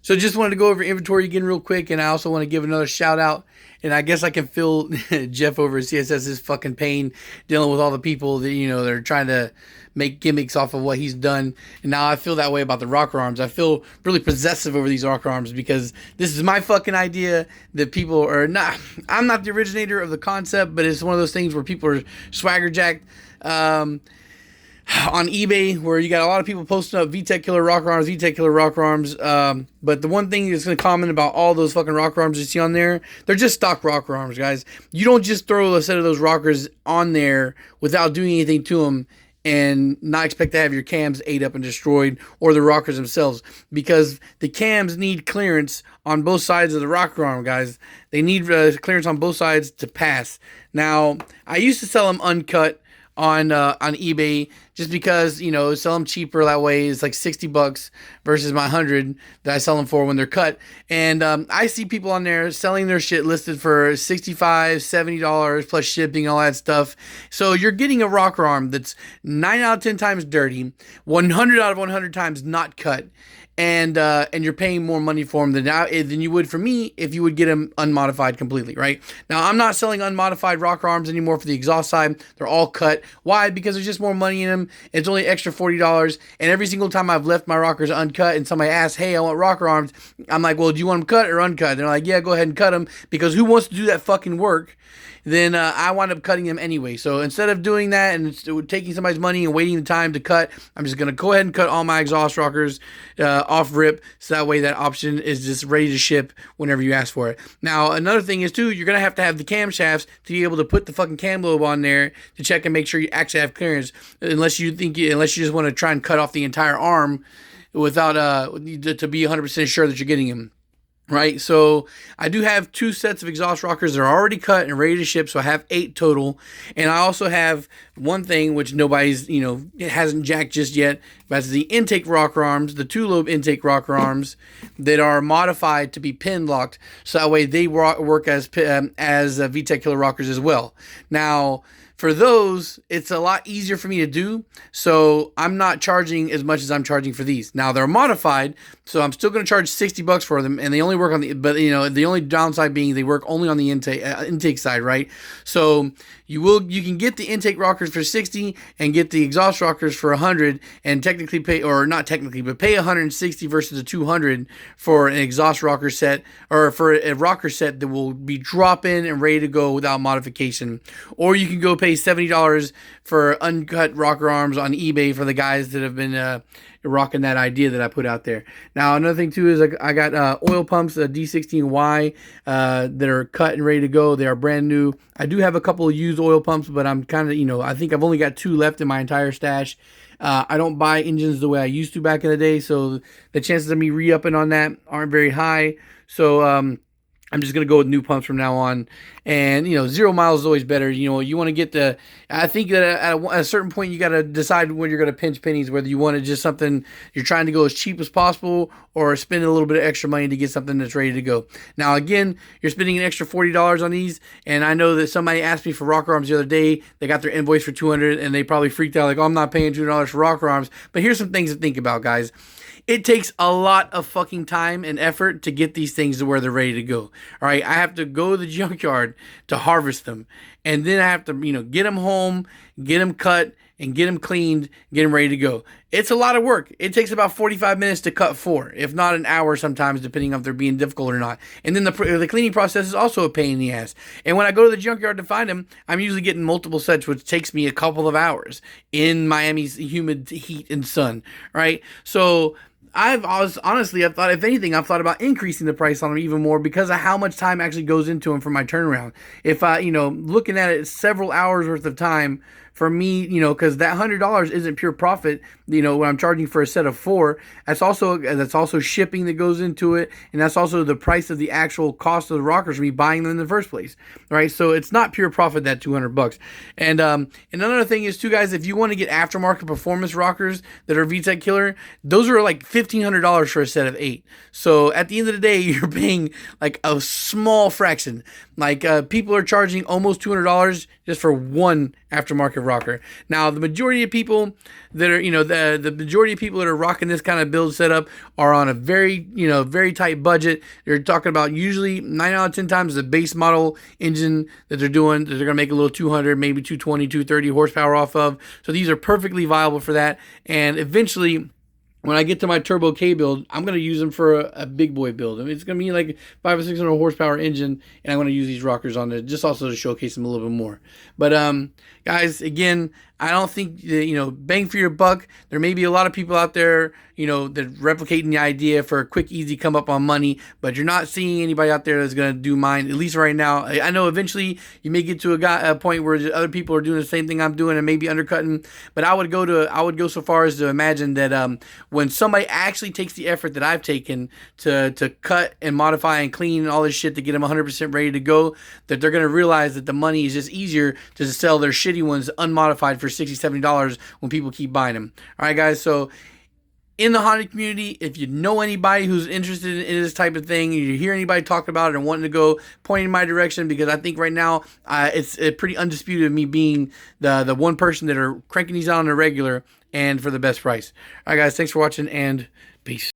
So just wanted to go over inventory again real quick, and I also want to give another shout out. And I guess I can feel Jeff over at CSS's fucking pain dealing with all the people that they're trying to make gimmicks off of what he's done. And now I feel that way about the rocker arms. I feel really possessive over these rocker arms because this is my fucking idea that people are not. I'm not the originator of the concept, but it's one of those things where people are swagger jacked. On eBay, where you got a lot of people posting up Vtec killer rocker arms, Vtec killer rocker arms. But the one thing that's going to comment about all those fucking rocker arms you see on there, they're just stock rocker arms, guys. You don't just throw a set of those rockers on there without doing anything to them and not expect to have your cams ate up and destroyed, or the rockers themselves, because the cams need clearance on both sides of the rocker arm, guys. They need clearance on both sides to pass. Now, I used to sell them uncut on eBay, just because sell them cheaper that way. It's like $60 versus my 100 that I sell them for when they're cut. And I see people on there selling their shit listed for $65, $70 plus shipping, all that stuff. So you're getting a rocker arm that's 9 out of 10 times dirty, 100 out of 100 times not cut, and you're paying more money for them than you would for me if you would get them unmodified completely, right? Now, I'm not selling unmodified rocker arms anymore for the exhaust side. They're all cut. Why? Because there's just more money in them. It's only extra $40, and every single time I've left my rockers uncut and somebody asks, hey, I want rocker arms, I'm like, well, do you want them cut or uncut? They're like, yeah, go ahead and cut them, because who wants to do that fucking work? Then I wind up cutting them anyway. So instead of doing that and taking somebody's money and waiting the time to cut, I'm just going to go ahead and cut all my exhaust rockers off rip, so that way that option is just ready to ship whenever you ask for it. Now, another thing is, too, you're going to have the camshafts to be able to put the fucking cam lobe on there to check and make sure you actually have clearance, unless you just want to try and cut off the entire arm without to be 100% sure that you're getting them. Right, so I do have 2 sets of exhaust rockers that are already cut and ready to ship, so I have 8 total. And I also have one thing which nobody's, it hasn't jacked just yet, but that's the intake rocker arms, the 2-lobe intake rocker arms that are modified to be pin locked, so that way they work as Vtec killer rockers as well. Now, for those, it's a lot easier for me to do, so I'm not charging as much as I'm charging for these. Now, they're modified, so I'm still going to charge $60 for them, and they only work on the, but the only downside being they work only on the intake side, right? So you can get the intake rockers for $60 and get the exhaust rockers for $100, and technically pay, or not technically, but pay $160 versus the $200 for an exhaust rocker set, or for a rocker set that will be drop-in and ready to go without modification. Or you can go pay $70 for uncut rocker arms on eBay for the guys that have been rocking that idea that I put out there. Now, another thing too is I got oil pumps, D16Y, that are cut and ready to go. They are brand new. I do have a couple of used oil pumps, but I'm kind of, I think I've only got 2 left in my entire stash. I don't buy engines the way I used to back in the day, so the chances of me re-upping on that aren't very high. So I'm just going to go with new pumps from now on. And, 0 miles is always better. You want to get I think that at a certain point, you got to decide when you're going to pinch pennies, whether you want to just something, you're trying to go as cheap as possible, or spend a little bit of extra money to get something that's ready to go. Now, again, you're spending an extra $40 on these. And I know that somebody asked me for rocker arms the other day. They got their invoice for $200, and they probably freaked out like, oh, I'm not paying $200 for rocker arms. But here's some things to think about, guys. It takes a lot of fucking time and effort to get these things to where they're ready to go. All right, I have to go to the junkyard to harvest them, and then I have to, get them home, get them cut, and get them cleaned, get them ready to go. It's a lot of work. It takes about 45 minutes to cut 4, if not an hour sometimes, depending on if they're being difficult or not. And then the cleaning process is also a pain in the ass. And when I go to the junkyard to find them, I'm usually getting multiple sets, which takes me a couple of hours in Miami's humid heat and sun, right? So I've thought, if anything, I've thought about increasing the price on them even more because of how much time actually goes into them for my turnaround. If I, looking at it, several hours worth of time for me, because that $100 isn't pure profit, when I'm charging for a set of 4, that's also shipping that goes into it, and that's also the price of the actual cost of the rockers for me buying them in the first place, right? So it's not pure profit, that $200. And another thing is too, guys, if you want to get aftermarket performance rockers that are VTEC killer, those are like $1,500 for a set of 8. So at the end of the day, you're paying like a small fraction. Like people are charging almost $200 just for one aftermarket rocker. Now, the majority of people that are, the majority of people that are rocking this kind of build setup are on a very, very tight budget. They're talking about usually 9 out of 10 times the base model engine that they're doing, that they're going to make a little 200, maybe 220, 230 horsepower off of. So these are perfectly viable for that. And eventually, when I get to my Turbo K build, I'm going to use them for a big boy build. I mean, it's going to be like 500 or 600 horsepower engine, and I'm going to use these rockers on it just also to showcase them a little bit more. But guys, again, I don't think, bang for your buck. There may be a lot of people out there, that replicating the idea for a quick, easy come up on money, but you're not seeing anybody out there that's going to do mine, at least right now. I know eventually you may get to a point where other people are doing the same thing I'm doing and maybe undercutting, but I would go so far as to imagine that when somebody actually takes the effort that I've taken to cut and modify and clean and all this shit to get them 100% ready to go, that they're going to realize that the money is just easier to sell their shitty ones unmodified for $60, $70 when people keep buying them. All right, guys, so in the Honda community, if you know anybody who's interested in this type of thing, you hear anybody talk about it and wanting to go, point in my direction, because I think right now it's pretty undisputed of me being the one person that are cranking these out on a regular and for the best price. All right, guys, thanks for watching, and peace.